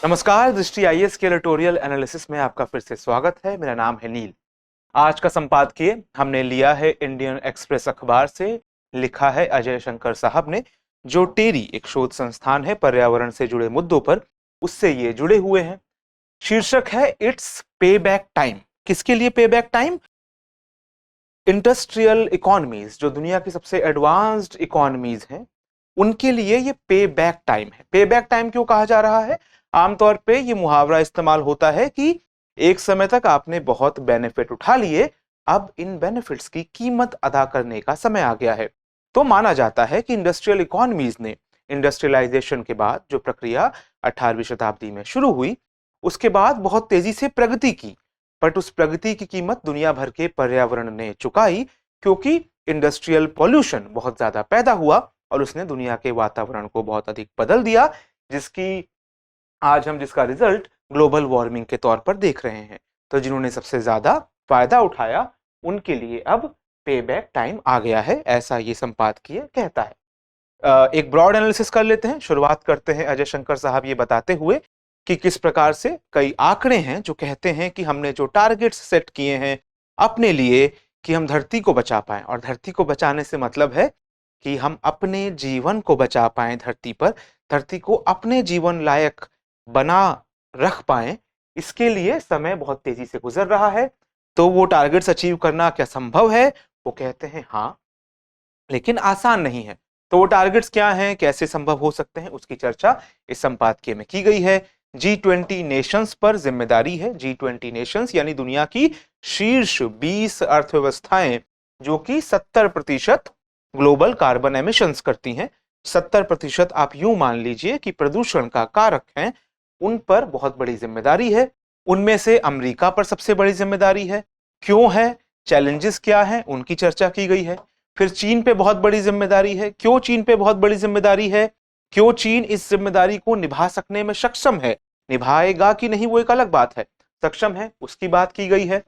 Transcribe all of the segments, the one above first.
नमस्कार, दृष्टि आईएएस के एडिटोरियल एनालिसिस में आपका फिर से स्वागत है। मेरा नाम है नील। आज का संपादकीय हमने लिया है इंडियन एक्सप्रेस अखबार से, लिखा है अजय शंकर साहब ने, जो टेरी एक शोध संस्थान है पर्यावरण से जुड़े मुद्दों पर, उससे ये जुड़े हुए हैं। शीर्षक है इट्स पे बैक टाइम। किसके लिए पे बैक टाइम? इंडस्ट्रियल इकोनॉमीज, जो दुनिया की सबसे एडवांस्ड इकोनॉमीज हैं, उनके लिए ये पे बैक टाइम है। पे बैक टाइम क्यों कहा जा रहा है? आमतौर पे ये मुहावरा इस्तेमाल होता है कि एक समय तक आपने बहुत बेनिफिट उठा लिए, अब इन बेनिफिट्स की कीमत अदा करने का समय आ गया है। तो माना जाता है कि इंडस्ट्रियल इकोनॉमीज ने इंडस्ट्रियलाइजेशन के बाद जो प्रक्रिया 18वीं शताब्दी में शुरू हुई, उसके बाद बहुत तेजी से प्रगति की, बट उस प्रगति की कीमत दुनिया भर के पर्यावरण ने चुकाई, क्योंकि इंडस्ट्रियल पॉल्यूशन बहुत ज्यादा पैदा हुआ और उसने दुनिया के वातावरण को बहुत अधिक बदल दिया, जिसका रिजल्ट ग्लोबल वार्मिंग के तौर पर देख रहे हैं। तो जिन्होंने सबसे ज्यादा फायदा उठाया, उनके लिए अब पे बैक टाइम आ गया है, ऐसा ये संपादकीय कहता है। एक ब्रॉड एनालिसिस कर लेते हैं। शुरुआत करते हैं अजय शंकर साहब ये बताते हुए कि किस प्रकार से कई आंकड़े हैं जो कहते हैं कि हमने जो टारगेट्स सेट किए हैं अपने लिए कि हम धरती को बचा पाएं, और धरती को बचाने से मतलब है कि हम अपने जीवन को बचा पाएं, धरती को अपने जीवन लायक बना रख पाएं, इसके लिए समय बहुत तेजी से गुजर रहा है। तो वो टारगेट्स अचीव करना क्या संभव है? वो कहते हैं हाँ, लेकिन आसान नहीं है। तो वो टारगेट्स क्या हैं, कैसे संभव हो सकते हैं, उसकी चर्चा इस संपादकीय में की गई है। G20 नेशंस पर जिम्मेदारी है। G20 नेशंस यानी दुनिया की शीर्ष 20 अर्थव्यवस्थाएं, जो कि 70% ग्लोबल कार्बन एमिशंस करती हैं। 70% आप यूं मान लीजिए कि प्रदूषण का कारक हैं, उन पर बहुत बड़ी जिम्मेदारी है। उनमें से अमेरिका पर सबसे बड़ी जिम्मेदारी है। क्यों है, चैलेंजेस क्या हैं, उनकी चर्चा की गई है। फिर चीन पे बहुत बड़ी जिम्मेदारी है। क्यों चीन पे बहुत बड़ी जिम्मेदारी है, क्यों चीन इस जिम्मेदारी को निभा सकने में सक्षम है, निभाएगा कि नहीं वो एक अलग बात है, सक्षम है, उसकी बात की गई है।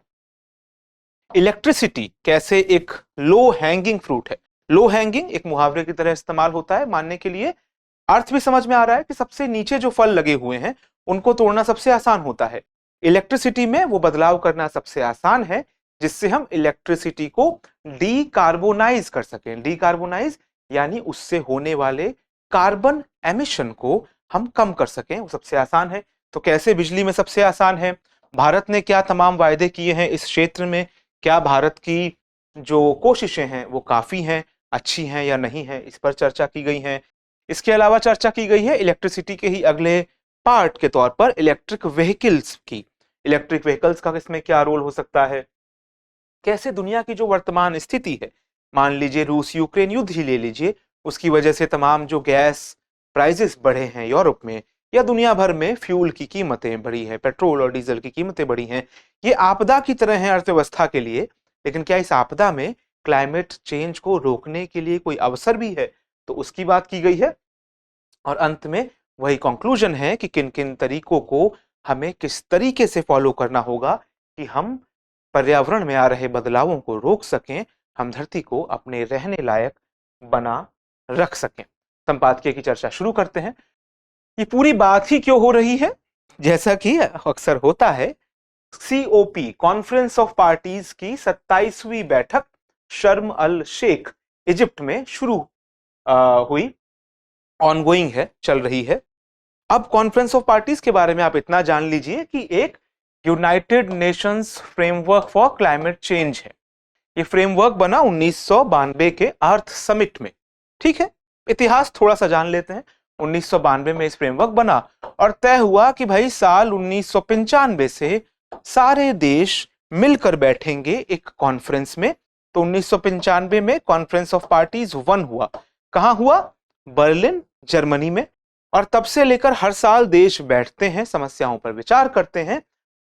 इलेक्ट्रिसिटी कैसे एक लो हैंगिंग फ्रूट है। लो हैंगिंग एक मुहावरे की तरह इस्तेमाल होता है मानने के लिए। अर्थ भी समझ में आ रहा है कि सबसे नीचे जो फल लगे हुए हैं उनको तोड़ना सबसे आसान होता है। इलेक्ट्रिसिटी में वो बदलाव करना सबसे आसान है जिससे हम इलेक्ट्रिसिटी को डीकार्बोनाइज कर सकें। डीकार्बोनाइज यानी उससे होने वाले कार्बन एमिशन को हम कम कर सकें, वो सबसे आसान है। तो कैसे बिजली में सबसे आसान है? भारत ने क्या तमाम वायदे किए हैं इस क्षेत्र में? क्या भारत की जो कोशिशें हैं वो काफी हैं, अच्छी हैं या नहीं है, इस पर चर्चा की गई है। इसके अलावा चर्चा की गई है इलेक्ट्रिसिटी के ही अगले पार्ट के तौर पर इलेक्ट्रिक व्हीकल्स की। इलेक्ट्रिक व्हीकल्स का इसमें क्या रोल हो सकता है, कैसे दुनिया की जो वर्तमान स्थिति है, मान लीजिए रूस यूक्रेन युद्ध ही ले लीजिए, उसकी वजह से तमाम जो गैस प्राइसेस बढ़े हैं यूरोप में या दुनिया भर में, फ्यूल की कीमतें बढ़ी हैं, पेट्रोल और डीजल की कीमतें बढ़ी हैं, ये आपदा की तरह है अर्थव्यवस्था के लिए। लेकिन क्या इस आपदा में क्लाइमेट चेंज को रोकने के लिए कोई अवसर भी है? तो उसकी बात की गई है। और अंत में वही कंक्लूजन है कि किन किन तरीकों को हमें किस तरीके से फॉलो करना होगा कि हम पर्यावरण में आ रहे बदलावों को रोक सकें, हम धरती को अपने रहने लायक बना रख सकें। संपादकीय की चर्चा शुरू करते हैं। ये पूरी बात ही क्यों हो रही है? जैसा कि अक्सर होता है, सीओपी कॉन्फ्रेंस ऑफ पार्टीज की 27वीं बैठक शर्म अल शेख इजिप्ट में शुरू हुई, ऑनगोइंग है, चल रही है। अब कॉन्फ्रेंस ऑफ पार्टीज के बारे में आप इतना जान लीजिए कि एक United Nations framework for climate change है। ये फ्रेमवर्क बना 1992 के अर्थ समिट में। ठीक है, इतिहास थोड़ा सा जान लेते हैं। 1992 में इस फ्रेमवर्क बना और तय हुआ कि भाई साल 1995 से सारे देश मिलकर बैठेंगे एक कॉन्फ्रेंस में। तो 1995 में कॉन्फ्रेंस ऑफ पार्टीज 1 हुआ। कहां हुआ? बर्लिन, जर्मनी में। और तब से लेकर हर साल देश बैठते हैं, समस्याओं पर विचार करते हैं।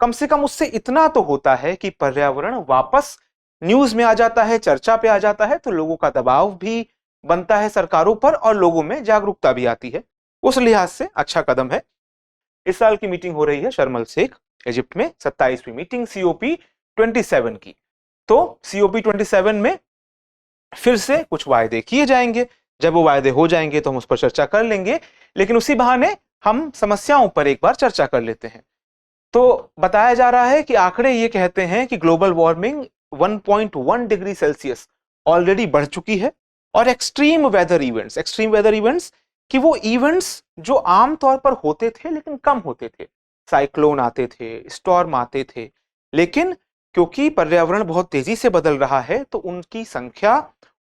कम से कम उससे इतना तो होता है कि पर्यावरण वापस न्यूज में आ जाता है, चर्चा पे आ जाता है, तो लोगों का दबाव भी बनता है सरकारों पर और लोगों में जागरूकता भी आती है। उस लिहाज से अच्छा कदम है। इस साल की मीटिंग हो रही है शर्म अल शेख इजिप्ट में, 27वीं मीटिंग सीओपी 27 की। तो सीओपी 27 में फिर से कुछ वायदे किए जाएंगे। जब वो वायदे हो जाएंगे तो हम उस पर चर्चा कर लेंगे। लेकिन उसी बहाने हम समस्याओं पर एक बार चर्चा कर लेते हैं। तो बताया जा रहा है कि आंकड़े ये कहते हैं कि global warming 1.1 degree Celsius already बढ़ चुकी है। और एक्सट्रीम वेदर इवेंट्स कि वो इवेंट्स जो आमतौर पर होते थे लेकिन कम होते थे, साइक्लोन आते थे, स्टॉर्म आते थे, लेकिन क्योंकि पर्यावरण बहुत तेजी से बदल रहा है तो उनकी संख्या,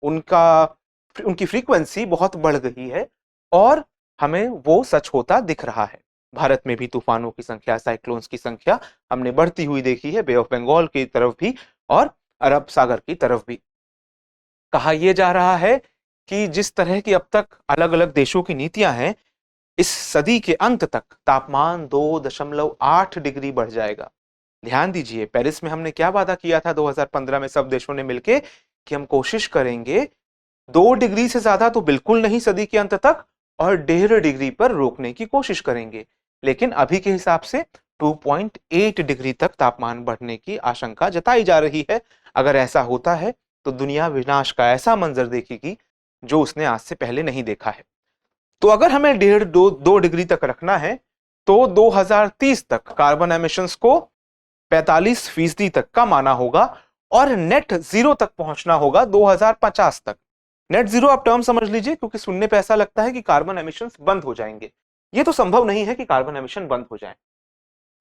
उनकी फ्रीक्वेंसी बहुत बढ़ गई है और हमें वो सच होता दिख रहा है। भारत में भी तूफानों की संख्या, साइक्लोन्स की संख्या हमने बढ़ती हुई देखी है, बे ऑफ बंगाल की तरफ भी और अरब सागर की तरफ भी। कहा यह जा रहा है कि जिस तरह की अब तक अलग अलग देशों की नीतियां हैं, इस सदी के अंत तक तापमान 2.8 डिग्री बढ़ जाएगा। ध्यान दीजिए, पेरिस में हमने क्या वादा किया था 2015 में सब देशों ने मिलकर कि हम कोशिश करेंगे 2 डिग्री से ज्यादा तो बिल्कुल नहीं सदी के अंत तक, और 1.5 डिग्री पर रोकने की कोशिश करेंगे। लेकिन अभी के हिसाब से 2.8 डिग्री तक तापमान बढ़ने की आशंका जताई जा रही है। अगर ऐसा होता है तो दुनिया विनाश का ऐसा मंजर देखेगी जो उसने आज से पहले नहीं देखा है। तो अगर हमें 1.5-2 डिग्री तक रखना है तो 2030 तक कार्बन एमिशंस को 45% तक कम आना होगा और नेट जीरो तक पहुंचना होगा 2050 तक। नेट जीरो आप टर्म समझ लीजिए, क्योंकि सुनने पे ऐसा लगता है कि कार्बन एमिशंस बंद हो जाएंगे। ये तो संभव नहीं है कि कार्बन एमिशन बंद हो जाए।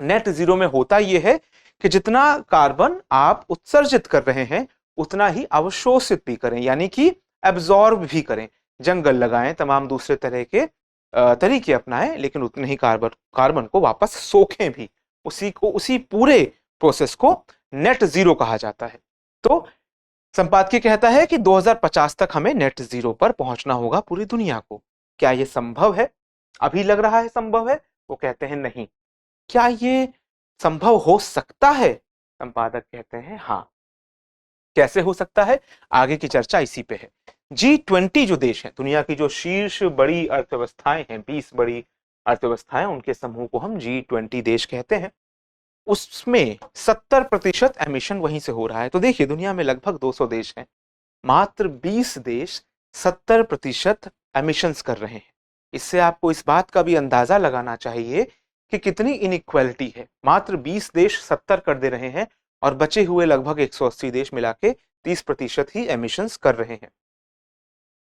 नेट जीरो में होता यह है कि जितना कार्बन आप उत्सर्जित कर रहे हैं उतना ही अवशोषित भी करें, यानी कि एब्जॉर्ब भी करें। जंगल लगाएं, तमाम दूसरे तरह के तरीके अपनाएं, लेकिन उतने ही कार्बन को वापस सोखें भी। उसी पूरे प्रोसेस को नेट जीरो कहा जाता है। तो संपादकीय कहता है कि 2050 तक हमें नेट जीरो पर पहुंचना होगा पूरी दुनिया को। क्या यह संभव है? अभी लग रहा है संभव है, वो कहते हैं नहीं। क्या ये संभव हो सकता है? संपादक कहते हैं हाँ। कैसे हो सकता है? आगे की चर्चा इसी पे है। G20 जो देश हैं, दुनिया की जो शीर्ष बड़ी अर्थव्यवस्थाएं हैं, 20 बड़ी अर्थव्यवस्थाएं, उनके समूह को हम G20 देश कहते हैं। उसमें 70% एमिशन वहीं से हो रहा है। तो देखिए, दुनिया में लगभग 200 देश हैं, मात्र 20 देश 70% एमिशंस कर रहे हैं। इससे आपको इस बात का भी अंदाजा लगाना चाहिए कि कितनी इनइक्वालिटी है। मात्र 20 देश 70 कर दे रहे हैं और बचे हुए लगभग 180 देश मिला के 30% ही एमिशंस कर रहे हैं।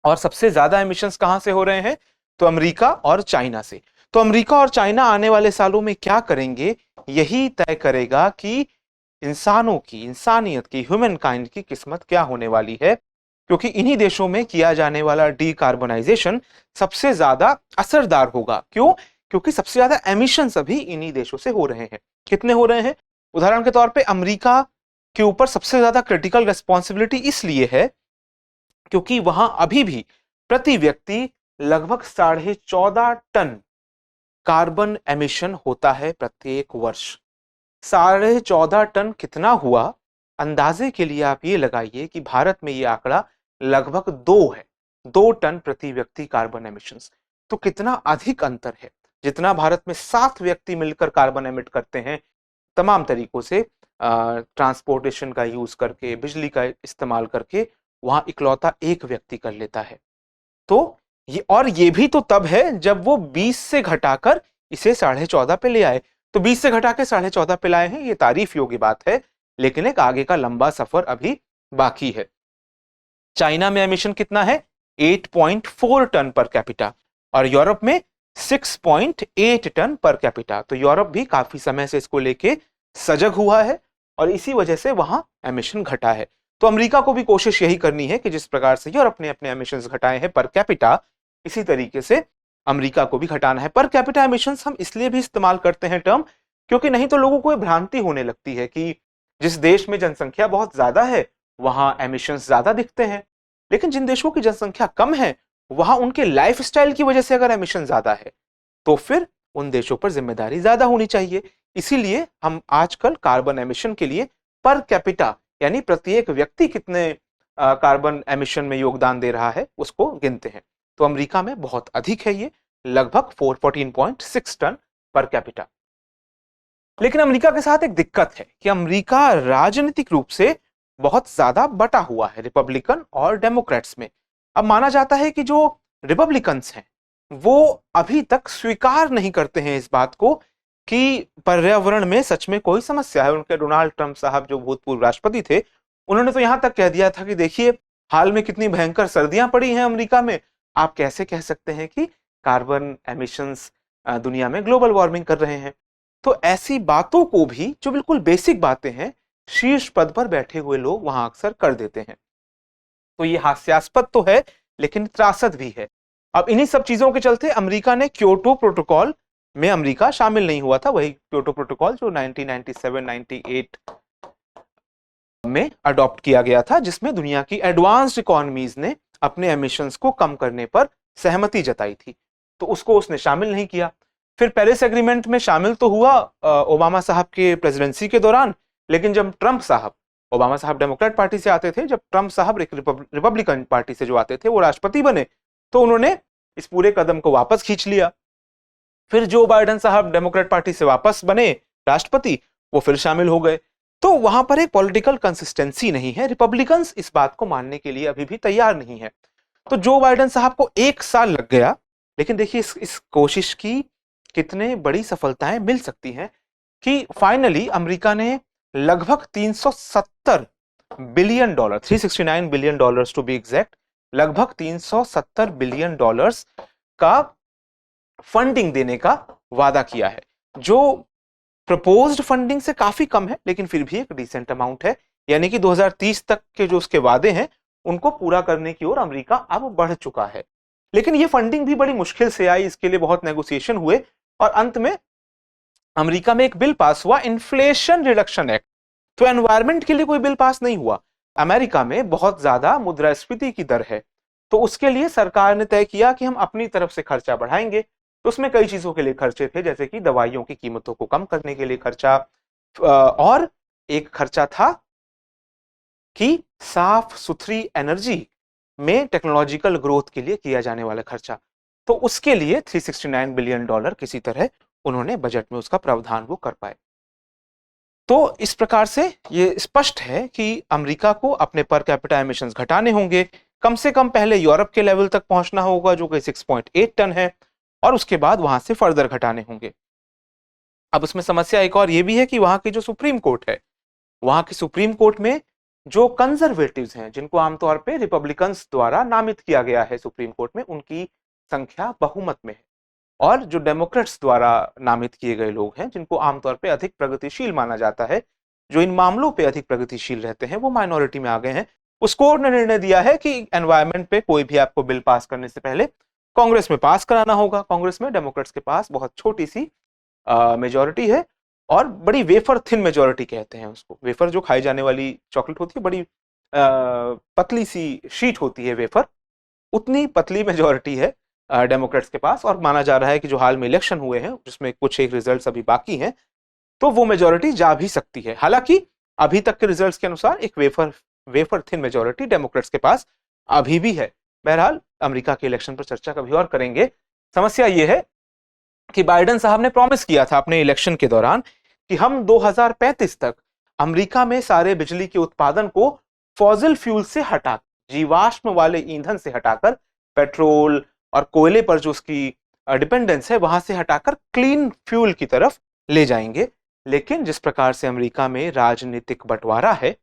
और सबसे ज्यादा एमिशंस कहां से हो रहे हैं? तो अमेरिका और चाइना से। तो अमेरिका और चाइना आने वाले सालों में क्या करेंगे, यही तय करेगा कि इंसानों की, इंसानियत की, ह्यूमन काइंड की किस्मत क्या होने वाली है। क्योंकि इन्हीं देशों में किया जाने वाला डीकार्बोनाइजेशन सबसे ज्यादा असरदार होगा। क्यों? क्योंकि सबसे ज्यादा एमिशंस अभी इन्हीं देशों से हो रहे हैं। कितने हो रहे हैं? उदाहरण के तौर पे अमेरिका के ऊपर सबसे ज्यादा क्रिटिकल रिस्पॉन्सिबिलिटी इसलिए है क्योंकि वहां अभी भी प्रति व्यक्ति लगभग 14.5 टन कार्बन एमिशन होता है प्रत्येक वर्ष। 14.5 टन कितना हुआ? अंदाजे के लिए आप ये लगाइए कि भारत में ये आंकड़ा लगभग 2 है, 2 टन प्रति व्यक्ति कार्बन एमिशंस। तो कितना अधिक अंतर है। जितना भारत में 7 व्यक्ति मिलकर कार्बन एमिट करते हैं तमाम तरीकों से, ट्रांसपोर्टेशन का यूज करके, बिजली का इस्तेमाल करके, वहां इकलौता एक व्यक्ति कर लेता है। तो ये भी तो तब है जब वो 20 से घटाकर इसे 14.5 पे ले आए। तो 20 से घटा के 14.5 पे लाए हैं, ये तारीफ योग्य बात है, लेकिन एक आगे का लंबा सफर अभी बाकी है। चाइना में एमिशन कितना है? 8.4 टन पर कैपिटा और यूरोप में 6.8 टन पर कैपिटा। तो यूरोप भी काफी समय से इसको लेके सजग हुआ है और इसी वजह से वहां एमिशन घटा है। तो अमेरिका को भी कोशिश यही करनी है कि जिस प्रकार से यूरोप ने अपने एमिशंस घटाए हैं पर कैपिटा, इसी तरीके से अमेरिका को भी घटाना है। पर कैपिटा एमिशंस हम इसलिए भी इस्तेमाल करते हैं टर्म, क्योंकि नहीं तो लोगों को यह भ्रांति होने लगती है कि जिस देश में जनसंख्या बहुत ज्यादा है वहां एमिशंस ज्यादा दिखते हैं, लेकिन जिन देशों की जनसंख्या कम है वहां उनके लाइफस्टाइल की वजह से अगर एमिशन ज्यादा है तो फिर उन देशों पर जिम्मेदारी ज्यादा होनी चाहिए। इसीलिए हम आजकल कार्बन एमिशन के लिए पर कैपिटा, यानी प्रत्येक व्यक्ति कितने कार्बन एमिशन में योगदान दे रहा है, उसको गिनते हैं। तो अमेरिका में बहुत अधिक है, ये लगभग 14.6 टन पर कैपिटा। लेकिन अमेरिका के साथ एक दिक्कत है कि अमेरिका राजनीतिक रूप से बहुत ज्यादा बटा हुआ है रिपब्लिकन और डेमोक्रेट्स में। अब माना जाता है कि जो रिपब्लिकन्स हैं वो अभी तक स्वीकार नहीं करते हैं इस बात को कि पर्यावरण में सच में कोई समस्या है। उनके डोनाल्ड ट्रंप साहब जो भूतपूर्व राष्ट्रपति थे, उन्होंने तो यहां तक कह दिया था कि देखिए हाल में कितनी भयंकर सर्दियां पड़ी हैं अमेरिका में, आप कैसे कह सकते हैं कि कार्बन एमिशंस दुनिया में ग्लोबल वार्मिंग कर रहे हैं। तो ऐसी बातों को भी, जो बिल्कुल बेसिक बातें हैं, शीर्ष पद पर बैठे हुए लोग वहां अक्सर कर देते हैं। तो ये हास्यास्पद तो है, लेकिन त्रासद भी है। अब इन्हीं सब चीजों के चलते अमेरिका ने क्योटो प्रोटोकॉल में अमेरिका शामिल नहीं हुआ था, वही क्योटो प्रोटोकॉल जो 1997-98 में अडॉप्ट किया गया था, जिसमें दुनिया की एडवांस्ड इकोनॉमीज ने अपने एमिशंस को कम करने पर सहमति जताई थी, तो उसको उसने शामिल नहीं किया। फिर पेरिस एग्रीमेंट में शामिल तो हुआ ओबामा साहब के प्रेसिडेंसी के दौरान, लेकिन जब ट्रंप साहब, ओबामा साहब डेमोक्रेट पार्टी से आते थे, जब ट्रंप साहब रिपब्लिकन पार्टी से जो आते थे, वो राष्ट्रपति बने, तो उन्होंने इस पूरे कदम को वापस खींच लिया। फिर जो बाइडेन साहब डेमोक्रेट पार्टी से वापस बने राष्ट्रपति, वो फिर शामिल हो गए। तो वहां पर एक पॉलिटिकल कंसिस्टेंसी नहीं है, रिपब्लिकन्स इस बात को मानने के लिए अभी भी तैयार नहीं है। तो जो बाइडेन साहब को 1 साल लग गया, लेकिन देखिए इस कोशिश की कितने बड़ी सफलताएं मिल सकती हैं कि फाइनली अमेरिका ने लगभग 370 billion dollar, 369 billion dollars to be exact, लगभग 370 बिलियन डॉलर्स का फंडिंग देने का वादा किया है, जो प्रपोज्ड फंडिंग से काफी कम है, लेकिन फिर भी एक डिसेंट अमाउंट है। यानी कि 2030 तक के जो उसके वादे हैं, उनको पूरा करने की ओर अमेरिका अब बढ़ चुका है। लेकिन ये फंडिंग भी बड़ी मुश्किल से आई, इसके लिए बहुत नेगोशिएशन हुए, और अंत में अमेरिका में एक बिल पास हुआ, इन्फ्लेशन रिडक्शन एक्ट। तो एनवायरमेंट के लिए कोई बिल पास नहीं हुआ। अमेरिका में बहुत ज्यादा मुद्रास्फीति की दर है, तो उसके लिए सरकार ने तय किया कि हम अपनी तरफ से खर्चा बढ़ाएंगे। तो उसमें कई चीजों के लिए खर्चे थे, जैसे कि दवाइयों की कीमतों को कम करने के लिए खर्चा, और एक खर्चा था कि साफ सुथरी एनर्जी में टेक्नोलॉजिकल ग्रोथ के लिए किया जाने वाला खर्चा। तो उसके लिए 369 बिलियन डॉलर किसी तरह उन्होंने बजट में उसका प्रावधान वो कर पाए। तो इस प्रकार से ये स्पष्ट है कि अमेरिका को अपने पर कैपिटा एमिशंस घटाने होंगे। कम से कम पहले यूरोप के लेवल तक पहुंचना होगा, जो कि 6.8 टन है, और उसके बाद वहां से फर्दर घटाने होंगे। अब उसमें समस्या एक और ये भी है कि वहां की जो सुप्रीम कोर्ट है, वहां की सुप्रीम कोर्ट में जो कंजर्वेटिव्स हैं, जिनको आमतौर पे रिपब्लिकन्स द्वारा नामित किया गया है सुप्रीम कोर्ट में, उनकी संख्या बहुमत में है। और जो डेमोक्रेट्स द्वारा नामित किए गए लोग हैं, जिनको आमतौर पे अधिक प्रगतिशील माना जाता है, जो इन मामलों पे अधिक प्रगतिशील रहते हैं, वो माइनॉरिटी में आ गए हैं। उस कोर्ट ने निर्णय दिया है कि एनवायरमेंट पे कोई भी आपको बिल पास करने से पहले कांग्रेस में पास कराना होगा। कांग्रेस में डेमोक्रेट्स के पास बहुत छोटी सी मेजोरिटी है, और बड़ी वेफर थिन मेजोरिटी कहते हैं उसको। वेफर जो खाई जाने वाली चॉकलेट होती है, बड़ी पतली सी शीट होती है वेफर, उतनी पतली मेजोरिटी है डेमोक्रेट्स के पास। और माना जा रहा है कि जो हाल में इलेक्शन हुए हैं, जिसमें कुछ एक रिजल्ट्स अभी बाकी हैं, तो वो मेजोरिटी जा भी सकती है। हालांकि अभी तक के रिजल्ट्स के अनुसार एक वेफर थिन मेजोरिटी डेमोक्रेट्स के पास अभी भी है। बहरहाल अमेरिका के इलेक्शन पर चर्चा कभी और करेंगे। समस्या ये है कि बाइडेन साहब ने प्रॉमिस किया था अपने इलेक्शन के दौरान कि हम 2035 तक अमेरिका में सारे बिजली के उत्पादन को फॉसिल फ्यूल से हटा, जीवाश्म वाले ईंधन से हटाकर, पेट्रोल और कोयले पर जो उसकी डिपेंडेंस है, वहां से हटाकर क्लीन फ्यूल की तरफ ले जाएंगे। लेकिन जिस प्रकार से अमेरिका में राजनीतिक बंटवारा है,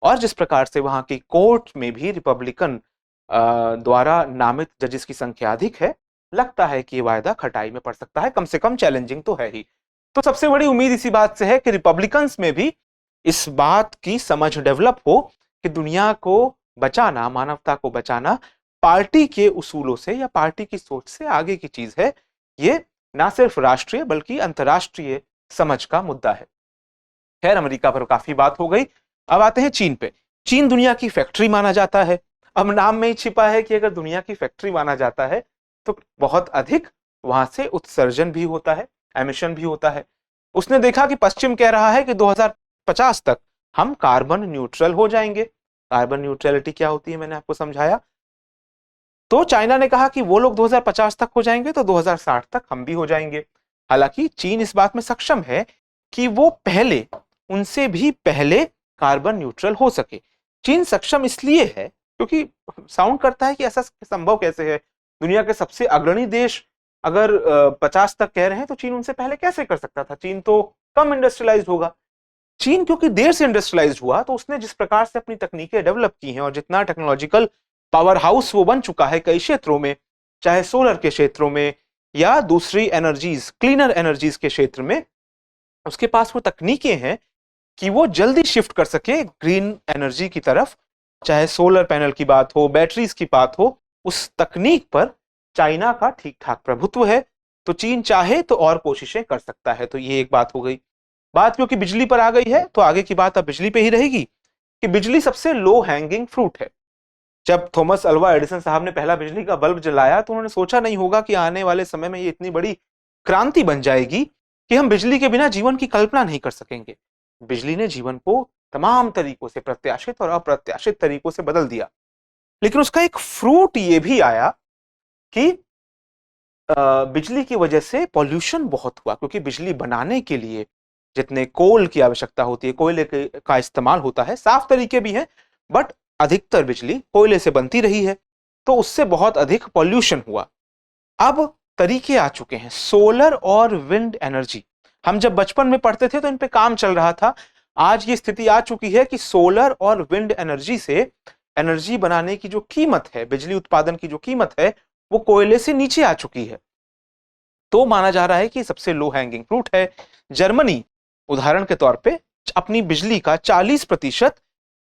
और जिस प्रकार से वहां की कोर्ट में भी रिपब्लिकन द्वारा नामित जजेस की संख्या अधिक है, लगता है कि ये वायदा खटाई में पड़ सकता है। कम से कम चैलेंजिंग तो है ही। तो सबसे बड़ी उम्मीद इसी बात से है कि रिपब्लिकन्स में भी इस बात की समझ डेवलप हो कि दुनिया को बचाना, मानवता को बचाना, पार्टी के उसूलों से या पार्टी की सोच से आगे की चीज है। ये ना सिर्फ राष्ट्रीय बल्कि अंतर्राष्ट्रीय समझ का मुद्दा है। खैर, अमेरिका पर काफी बात हो गई। अब आते हैं चीन पे। चीन दुनिया की फैक्ट्री माना जाता है। अब नाम में ही छिपा है कि अगर दुनिया की फैक्ट्री माना जाता है, तो बहुत अधिक वहां से उत्सर्जन भी होता है, एमिशन भी होता है। उसने देखा कि पश्चिम कह रहा है कि 2050 तक हम कार्बन न्यूट्रल हो जाएंगे। कार्बन न्यूट्रलिटी क्या होती है मैंने आपको समझाया। तो चाइना ने कहा कि वो लोग 2050 तक हो जाएंगे, तो 2060 तक हम भी हो जाएंगे। हालांकि चीन इस बात में सक्षम है कि वो पहले, उनसे भी पहले कार्बन न्यूट्रल हो सके। चीन सक्षम इसलिए है क्योंकि साउंड करता है कि ऐसा संभव कैसे है, दुनिया के सबसे अग्रणी देश अगर 50 तक कह रहे हैं तो चीन उनसे पहले कैसे कर सकता था? चीन तो कम इंडस्ट्रियलाइज्ड होगा। चीन क्योंकि देर से इंडस्ट्रियलाइज्ड हुआ, तो उसने जिस प्रकार से अपनी तकनीकें डेवलप की हैं और जितना टेक्नोलॉजिकल पावर हाउस वो बन चुका है कई क्षेत्रों में, चाहे सोलर के क्षेत्रों में या दूसरी एनर्जीज, क्लीनर एनर्जीज के क्षेत्र में, उसके पास वो तकनीकें हैं कि वो जल्दी शिफ्ट कर सके ग्रीन एनर्जी की तरफ। चाहे सोलर पैनल की बात हो, बैटरीज की बात हो, उस तकनीक पर चाइना का ठीक ठाक प्रभुत्व है। तो चीन चाहे तो और कोशिशें कर सकता है। तो ये एक बात हो गई। बात क्योंकि बिजली पर आ गई है तो आगे की बात अब बिजली पे ही रहेगी कि बिजली सबसे लो हैंगिंग फ्रूट है। जब थॉमस अल्वा एडिसन साहब ने पहला बिजली का बल्ब जलाया तो उन्होंने सोचा नहीं होगा कि आने वाले समय में ये इतनी बड़ी क्रांति बन जाएगी कि हम बिजली के बिना जीवन की कल्पना नहीं कर सकेंगे। बिजली ने जीवन को तमाम तरीकों से, प्रत्याशित और अप्रत्याशित तरीकों से बदल दिया। लेकिन उसका एक फ्रूट ये भी आया कि बिजली की वजह से पॉल्यूशन बहुत हुआ, क्योंकि बिजली बनाने के लिए जितने कोल की आवश्यकता होती है, कोयले का इस्तेमाल होता है। साफ तरीके भी हैं, बट अधिकतर बिजली कोयले से बनती रही है, तो उससे बहुत अधिक पॉल्यूशन हुआ। अब तरीके आ चुके हैं, सोलर और विंड एनर्जी। हम जब बचपन में पढ़ते थे तो इन पे काम चल रहा था। आज ये स्थिति आ चुकी है कि सोलर और विंड एनर्जी से एनर्जी बनाने की जो कीमत है, बिजली उत्पादन की जो कीमत है, वो कोयले से नीचे आ चुकी है। तो माना जा रहा है कि सबसे लो हैंगिंग फ्रूट है। जर्मनी उदाहरण के तौर पे अपनी बिजली का 40%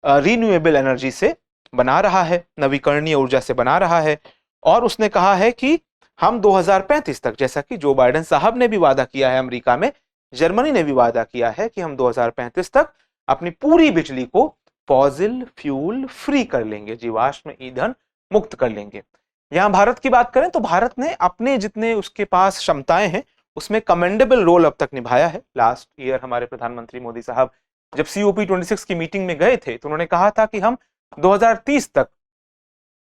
रिन्यूएबल एनर्जी से बना रहा है, नवीकरणीय ऊर्जा से बना रहा है। और उसने कहा है कि हम 2035 तक, जैसा कि जो बाइडेन साहब ने भी वादा किया है अमेरिका में, जर्मनी ने भी वादा किया है कि हम 2035 तक अपनी पूरी बिजली को फॉसिल फ्यूल फ्री कर लेंगे, जीवाश्म ईंधन मुक्त कर लेंगे। यहां भारत की बात करें तो भारत ने अपने जितने उसके पास क्षमताएं हैं उसमें कमेंडेबल रोल अब तक निभाया है। लास्ट ईयर हमारे प्रधानमंत्री मोदी साहब जब COP26 की मीटिंग में गए थे तो उन्होंने कहा था कि हम 2030 तक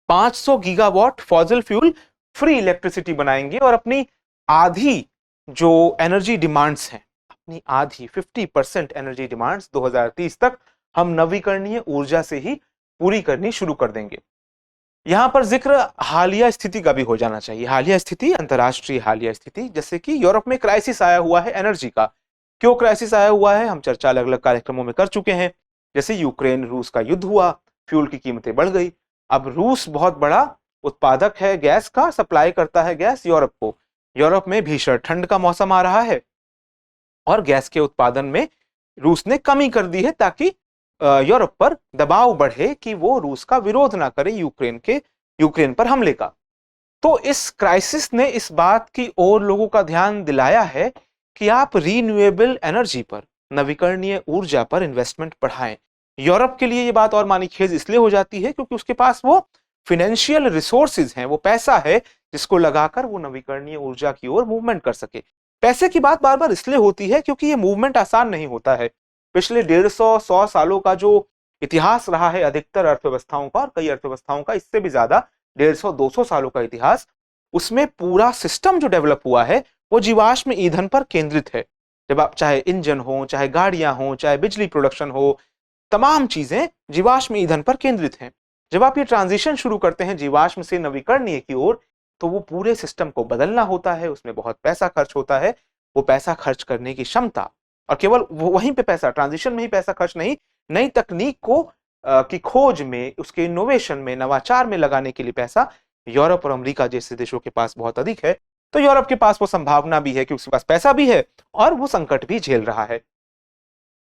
500 gigawatt fossil fuel free electricity बनाएंगे और अपनी आधी जो एनर्जी डिमांड्स हैं, अपनी आधी 50% एनर्जी डिमांड्स 2030 तक हम नवीकरणीय ऊर्जा से ही पूरी करनी शुरू कर देंगे। यहां पर जिक्र हालिया स्थिति का भी हो जाना चाहिए। हालिया स्थिति, अंतरराष्ट्रीय हालिया स्थिति, जैसे कि यूरोप में क्राइसिस आया हुआ है एनर्जी का। क्यों क्राइसिस आया हुआ है, हम चर्चा अलग अलग कार्यक्रमों में कर चुके हैं। जैसे यूक्रेन रूस का युद्ध हुआ, फ्यूल की कीमतें बढ़ गई। अब रूस बहुत बड़ा उत्पादक है गैस का, सप्लाई करता है गैस यूरोप को। यूरोप में भीषण ठंड का मौसम आ रहा है और गैस के उत्पादन में रूस ने कमी कर दी है ताकि यूरोप पर दबाव बढ़े कि वो रूस का विरोध ना करे यूक्रेन पर हमले का। तो इस क्राइसिस ने इस बात की ओर लोगों का ध्यान दिलाया है कि आप रीन्यूएबल एनर्जी पर, नवीकरणीय ऊर्जा पर इन्वेस्टमेंट बढ़ाएं। यूरोप के लिए ये बात और मानीखेज इसलिए हो जाती है क्योंकि उसके पास वो फाइनेंशियल रिसोर्सेज हैं, वो पैसा है जिसको लगाकर वो नवीकरणीय ऊर्जा की ओर मूवमेंट कर सके। पैसे की बात बार बार इसलिए होती है क्योंकि ये मूवमेंट आसान नहीं होता है। पिछले 150-100 सालों का जो इतिहास रहा है अधिकतर अर्थव्यवस्थाओं का और कई अर्थव्यवस्थाओं का इससे भी ज्यादा 150-200 सालों का इतिहास, उसमें पूरा सिस्टम जो डेवलप हुआ है वो जीवाश्म ईंधन पर केंद्रित है। जब आप चाहे इंजन हो, चाहे गाड़ियां हो, चाहे बिजली प्रोडक्शन हो, तमाम चीजें जीवाश्म ईंधन पर केंद्रित हैं। जब आप ये ट्रांजिशन शुरू करते हैं जीवाश्म से नवीकरणीय की ओर, तो वो पूरे सिस्टम को बदलना होता है, उसमें बहुत पैसा खर्च होता है। वो पैसा खर्च करने की क्षमता, और केवल वहीं पे पैसा, ट्रांजिशन में ही पैसा खर्च नहीं, नई तकनीक को की खोज में, उसके इनोवेशन में, नवाचार में लगाने के लिए पैसा यूरोप और अमेरिका जैसे देशों के पास बहुत अधिक है। तो यूरोप के पास वो संभावना भी है कि उसके पास पैसा भी है और वो संकट भी झेल रहा है।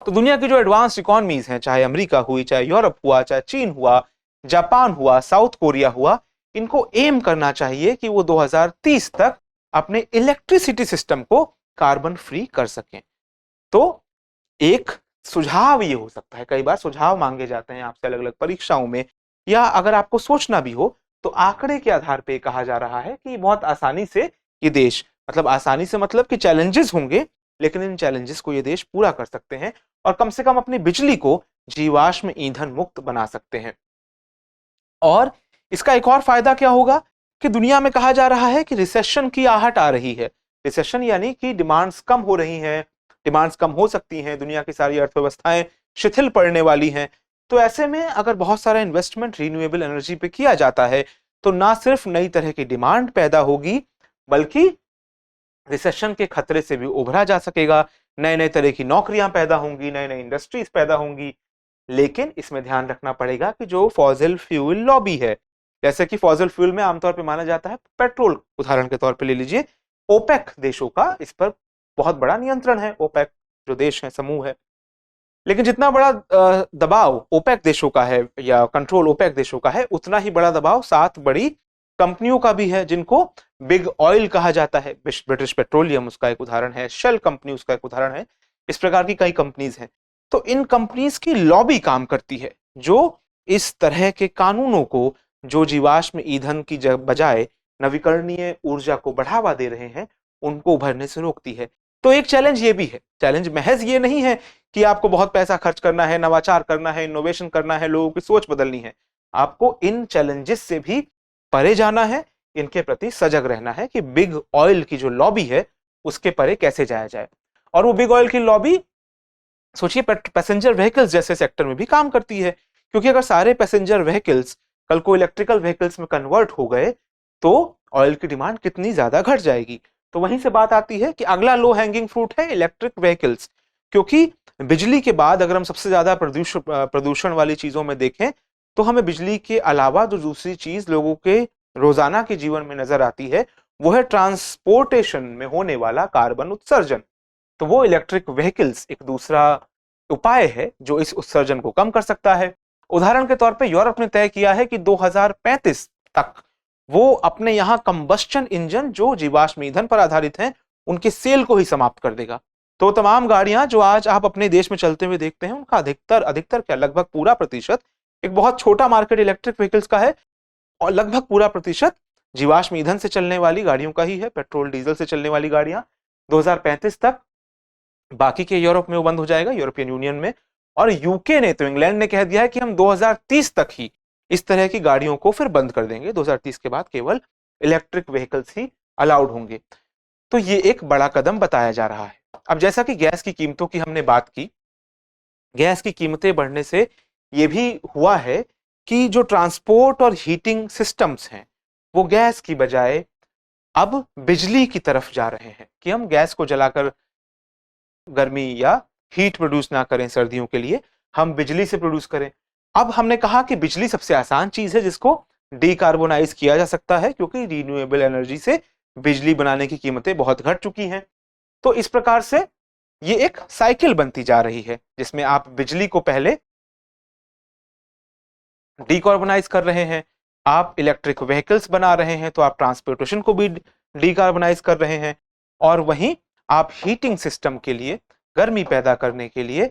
तो दुनिया की जो एडवांस्ड इकोनॉमीज हैं, चाहे अमेरिका हुई, चाहे यूरोप हुआ, चाहे चीन हुआ, जापान हुआ, साउथ कोरिया हुआ, इनको एम करना चाहिए कि वो 2030 तक अपने इलेक्ट्रिसिटी सिस्टम को कार्बन फ्री कर सकें। तो एक सुझाव ये हो सकता है, कई बार सुझाव मांगे जाते हैं आपसे अलग अलग परीक्षाओं में, या अगर आपको सोचना भी हो तो आंकड़े के आधार पे कहा जा रहा है कि बहुत आसानी से ये देश, मतलब आसानी से मतलब कि चैलेंजेस होंगे, लेकिन इन चैलेंजेस को ये देश पूरा कर सकते हैं और कम से कम अपनी बिजली को जीवाश्म ईंधन मुक्त बना सकते हैं। और इसका एक और फायदा क्या होगा कि दुनिया में कहा जा रहा है कि रिसेशन की आहट आ रही है। रिसेशन यानी कि डिमांड्स कम हो रही हैं, डिमांड्स कम हो सकती हैं, दुनिया की सारी अर्थव्यवस्थाएं शिथिल पड़ने वाली हैं। तो ऐसे में अगर बहुत सारा इन्वेस्टमेंट रिन्यूएबल एनर्जी पे किया जाता है, तो ना सिर्फ नई तरह की डिमांड पैदा होगी, बल्कि रिसेशन के खतरे से भी उभरा जा सकेगा, नए नए तरह की नौकरियां पैदा होंगी, नई नई इंडस्ट्रीज पैदा होंगी। लेकिन इसमें ध्यान रखना पड़ेगा कि जो फॉसिल फ्यूल लॉबी है, जैसे कि फॉसिल फ्यूल में आमतौर पर माना जाता है पेट्रोल, उदाहरण के तौर पर ले लीजिए, ओपेक देशों का इस पर बहुत बड़ा नियंत्रण है। ओपेक जो देश है, समूह है। लेकिन जितना बड़ा दबाव ओपेक देशों का है या कंट्रोल ओपेक देशों का है, उतना ही बड़ा दबाव 7 बड़ी कंपनियों का भी है, जिनको बिग ऑयल कहा जाता है। ब्रिटिश पेट्रोलियम उसका एक उदाहरण है, शेल कंपनी उसका एक उदाहरण है। इस प्रकार की कई कंपनीज हैं। तो इन कंपनीज की लॉबी काम करती है, जो इस तरह के कानूनों को, जो जीवाश्म ईंधन की बजाय नवीकरणीय ऊर्जा को बढ़ावा दे रहे हैं, उनको उभरने से रोकती है। तो एक चैलेंज ये भी है, चैलेंज महज ये नहीं है कि आपको बहुत पैसा खर्च करना है, नवाचार करना है, इनोवेशन करना है, लोगों की सोच बदलनी है। आपको इन चैलेंजेस से भी परे जाना है, इनके प्रति सजग रहना है कि बिग ऑयल की जो लॉबी है उसके परे कैसे जाया जाए। और वो बिग ऑयल की लॉबी सोचिए पैसेंजर व्हीकल्स जैसे सेक्टर में भी काम करती है, क्योंकि अगर सारे पैसेंजर व्हीकल्स कल को इलेक्ट्रिकल व्हीकल्स में कन्वर्ट हो गए तो ऑयल की डिमांड कितनी ज्यादा घट जाएगी। तो वहीं से बात आती है कि अगला लो हैंगिंग फ्रूट है इलेक्ट्रिक व्हीकल्स, क्योंकि बिजली के बाद अगर हम सबसे ज्यादा प्रदूषण वाली चीजों में देखें तो हमें बिजली के अलावा जो दूसरी चीज लोगों के रोजाना के जीवन में नजर आती है वो है ट्रांसपोर्टेशन में होने वाला कार्बन उत्सर्जन। तो वो इलेक्ट्रिक व्हीकल्स एक दूसरा उपाय है जो इस उत्सर्जन को कम कर सकता है। उदाहरण के तौर पे यूरोप ने तय किया है कि 2035 तक वो अपने यहां कंबस्टन इंजन जो जीवाश्म ईंधन पर आधारित हैं उनके सेल को ही समाप्त कर देगा। तो तमाम गाड़ियां जो आज आप अपने देश में चलते हुए देखते हैं उनका अधिकतर क्या लगभग पूरा प्रतिशत, एक बहुत छोटा मार्केट इलेक्ट्रिक व्हीकल्स का है और लगभग पूरा प्रतिशत जीवाश्म ईंधन से चलने वाली गाड़ियों का ही है, पेट्रोल डीजल से चलने वाली गाड़ियां। 2035 तक बाकी के यूरोप में वो बंद हो जाएगा, यूरोपियन यूनियन में। और यूके ने, तो इंग्लैंड ने कह दिया है कि हम 2030 तक ही इस तरह की गाड़ियों को फिर बंद कर देंगे। 2030 के बाद केवल इलेक्ट्रिक व्हीकल्स ही अलाउड होंगे। तो ये एक बड़ा कदम बताया जा रहा है। अब जैसा कि गैस की कीमतों की हमने बात की, गैस की कीमतें बढ़ने से ये भी हुआ है कि जो ट्रांसपोर्ट और हीटिंग सिस्टम्स हैं वो गैस की बजाय अब बिजली की तरफ जा रहे हैं, कि हम गैस को जलाकर गर्मी या हीट प्रोड्यूस ना करें सर्दियों के लिए, हम बिजली से प्रोड्यूस करें। अब हमने कहा कि बिजली सबसे आसान चीज है जिसको डीकार्बोनाइज किया जा सकता है, क्योंकि रिन्यूएबल एनर्जी से बिजली बनाने की कीमतें बहुत घट चुकी हैं। तो इस प्रकार से ये एक साइकिल बनती जा रही है जिसमें आप बिजली को पहले डीकार्बोनाइज कर रहे हैं, आप इलेक्ट्रिक व्हीकल्स बना रहे हैं तो आप ट्रांसपोर्टेशन को भी डीकार्बोनाइज कर रहे हैं, और वहीं आप हीटिंग सिस्टम के लिए, गर्मी पैदा करने के लिए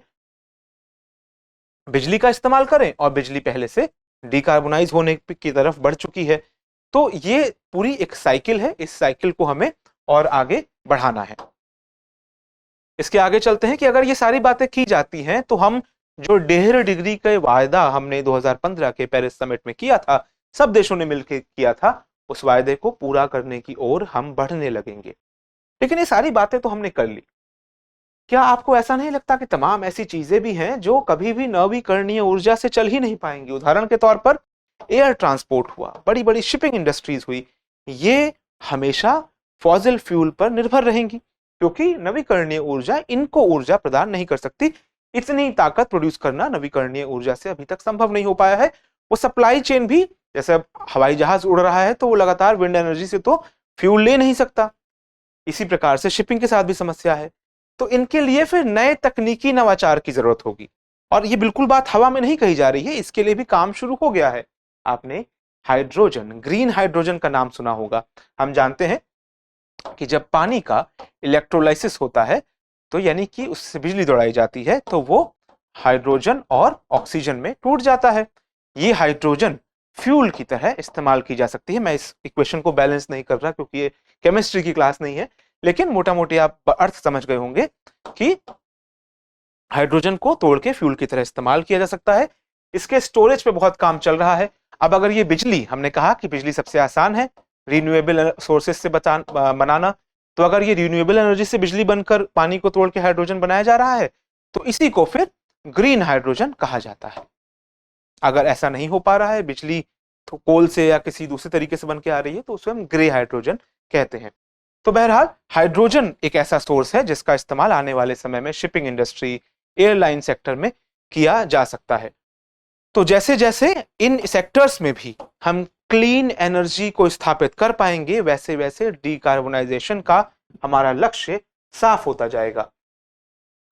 बिजली का इस्तेमाल करें, और बिजली पहले से डीकार्बोनाइज होने की तरफ बढ़ चुकी है। तो ये पूरी एक साइकिल है, इस साइकिल को हमें और आगे बढ़ाना है। इसके आगे चलते हैं कि अगर ये सारी बातें की जाती हैं तो हम जो 1.5 डिग्री का वायदा हमने 2015 के पेरिस समिट में किया था, सब देशों ने मिलकर किया था, उस वायदे को पूरा करने की ओर हम बढ़ने लगेंगे। लेकिन ये सारी बातें तो हमने कर ली, क्या आपको ऐसा नहीं लगता कि तमाम ऐसी चीजें भी हैं जो कभी भी नवीकरणीय ऊर्जा से चल ही नहीं पाएंगी? उदाहरण के तौर पर एयर ट्रांसपोर्ट हुआ, बड़ी बड़ी शिपिंग इंडस्ट्रीज हुई, ये हमेशा फॉसिल फ्यूल पर निर्भर रहेंगी, क्योंकि नवीकरणीय ऊर्जा इनको ऊर्जा प्रदान नहीं कर सकती। इतनी ताकत प्रोड्यूस करना नवीकरणीय ऊर्जा से अभी तक संभव नहीं हो पाया है। वो सप्लाई चेन भी, जैसे अब हवाई जहाज उड़ रहा है तो वो लगातार विंड एनर्जी से तो फ्यूल ले नहीं सकता, इसी प्रकार से शिपिंग के साथ भी समस्या है। तो इनके लिए फिर नए तकनीकी नवाचार की जरूरत होगी, और ये बिल्कुल बात हवा में नहीं कही जा रही है, इसके लिए भी काम शुरू हो गया है। आपने हाइड्रोजन, ग्रीन हाइड्रोजन का नाम सुना होगा। हम जानते हैं कि जब पानी का इलेक्ट्रोलाइसिस होता है तो यानी कि उससे बिजली दौड़ाई जाती है तो वो हाइड्रोजन और ऑक्सीजन में टूट जाता है। ये हाइड्रोजन फ्यूल की तरह इस्तेमाल की जा सकती है। मैं इस इक्वेशन को बैलेंस नहीं कर रहा क्योंकि ये केमिस्ट्री की क्लास नहीं है, लेकिन मोटा मोटी आप अर्थ समझ गए होंगे कि हाइड्रोजन को तोड़ के फ्यूल की तरह इस्तेमाल किया जा सकता है। इसके स्टोरेज पे बहुत काम चल रहा है। अब अगर ये बिजली, हमने कहा कि बिजली सबसे आसान है रिन्यूएबल सोर्सेज से बनाना, तो अगर ये रिन्यूएबल एनर्जी से बिजली बनकर पानी को तोड़ के हाइड्रोजन बनाया जा रहा है तो इसी को फिर ग्रीन हाइड्रोजन कहा जाता है। अगर ऐसा नहीं हो पा रहा है, बिजली तो कोल से या किसी दूसरे तरीके से बन के आ रही है तो उसे हम ग्रे हाइड्रोजन कहते हैं। तो बहरहाल हाइड्रोजन एक ऐसा सोर्स है जिसका इस्तेमाल आने वाले समय में शिपिंग इंडस्ट्री, एयरलाइन सेक्टर में किया जा सकता है। तो जैसे जैसे इन सेक्टर्स में भी हम क्लीन एनर्जी को स्थापित कर पाएंगे, वैसे वैसे डीकार्बोनाइजेशन का हमारा लक्ष्य साफ होता जाएगा।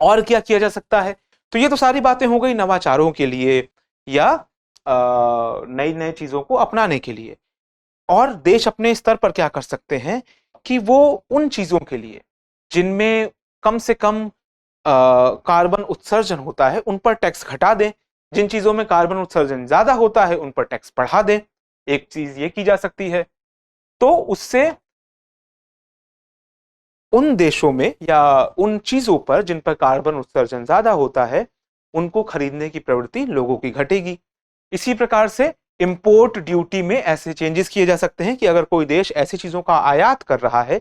और क्या किया जा सकता है? तो ये तो सारी बातें हो गई नवाचारों के लिए या नई नई चीजों को अपनाने के लिए। और देश अपने स्तर पर क्या कर सकते हैं कि वो उन चीजों के लिए जिनमें कम से कम कार्बन उत्सर्जन होता है उन पर टैक्स घटा दें, जिन चीजों में कार्बन उत्सर्जन ज्यादा होता है उन पर टैक्स बढ़ा दें। एक चीज ये की जा सकती है। तो उससे उन देशों में या उन चीजों पर जिन पर कार्बन उत्सर्जन ज्यादा होता है उनको खरीदने की प्रवृत्ति लोगों की घटेगी। इसी प्रकार से इंपोर्ट ड्यूटी में ऐसे चेंजेस किए जा सकते हैं कि अगर कोई देश ऐसी चीजों का आयात कर रहा है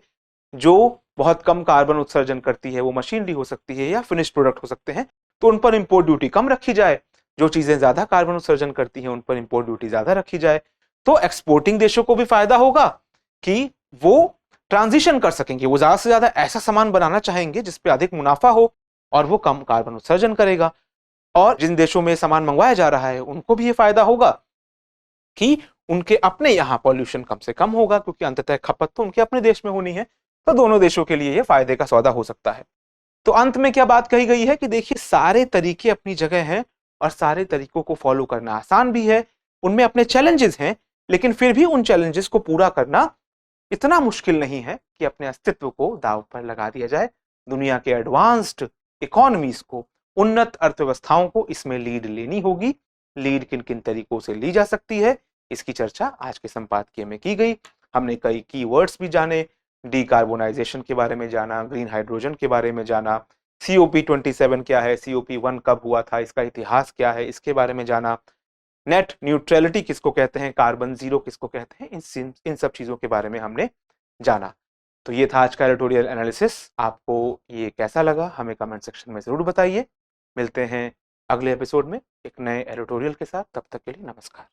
जो बहुत कम कार्बन उत्सर्जन करती है, वो मशीनरी हो सकती है या फिनिश्ड प्रोडक्ट हो सकते हैं, तो उन पर इंपोर्ट ड्यूटी कम रखी जाए। जो चीजें ज्यादा कार्बन उत्सर्जन करती हैं उन पर इंपोर्ट ड्यूटी ज्यादा रखी जाए। तो एक्सपोर्टिंग देशों को भी फायदा होगा कि वो ट्रांजिशन कर सकेंगे, वो ज्यादा से ज्यादा ऐसा सामान बनाना चाहेंगे जिसपे अधिक मुनाफा हो और वो कम कार्बन उत्सर्जन करेगा। और जिन देशों में सामान मंगवाया जा रहा है उनको भी ये फायदा होगा कि उनके अपने यहाँ पॉल्यूशन कम से कम होगा, क्योंकि अंततः खपत तो उनके अपने देश में होनी है। तो दोनों देशों के लिए ये फायदे का सौदा हो सकता है। तो अंत में क्या बात कही गई है कि देखिए सारे तरीके अपनी जगह हैं और सारे तरीकों को फॉलो करना आसान भी है, उनमें अपने चैलेंजेस हैं, लेकिन फिर भी उन चैलेंजेस को पूरा करना इतना मुश्किल नहीं है कि अपने अस्तित्व को दांव पर लगा दिया जाए। दुनिया के एडवांस्ड इकोनॉमीज को, उन्नत अर्थव्यवस्थाओं को इसमें लीड लेनी होगी। लीड किन किन तरीकों से ली जा सकती है इसकी चर्चा आज के संपादकीय में की गई। हमने कई कीवर्ड्स भी जाने, डीकार्बोनाइजेशन के बारे में जाना, ग्रीन हाइड्रोजन के बारे में जाना, COP27 क्या है, COP1 कब हुआ था, इसका इतिहास क्या है, इसके बारे में जाना, नेट न्यूट्रलिटी किसको कहते हैं, कार्बन जीरो किसको कहते हैं, इन सब चीजों के बारे में हमने जाना। तो ये था आज का एडिटोरियल एनालिसिस। आपको ये कैसा लगा हमें कमेंट सेक्शन में जरूर बताइए। मिलते हैं अगले एपिसोड में एक नए एडिटोरियल के साथ। तब तक के लिए नमस्कार।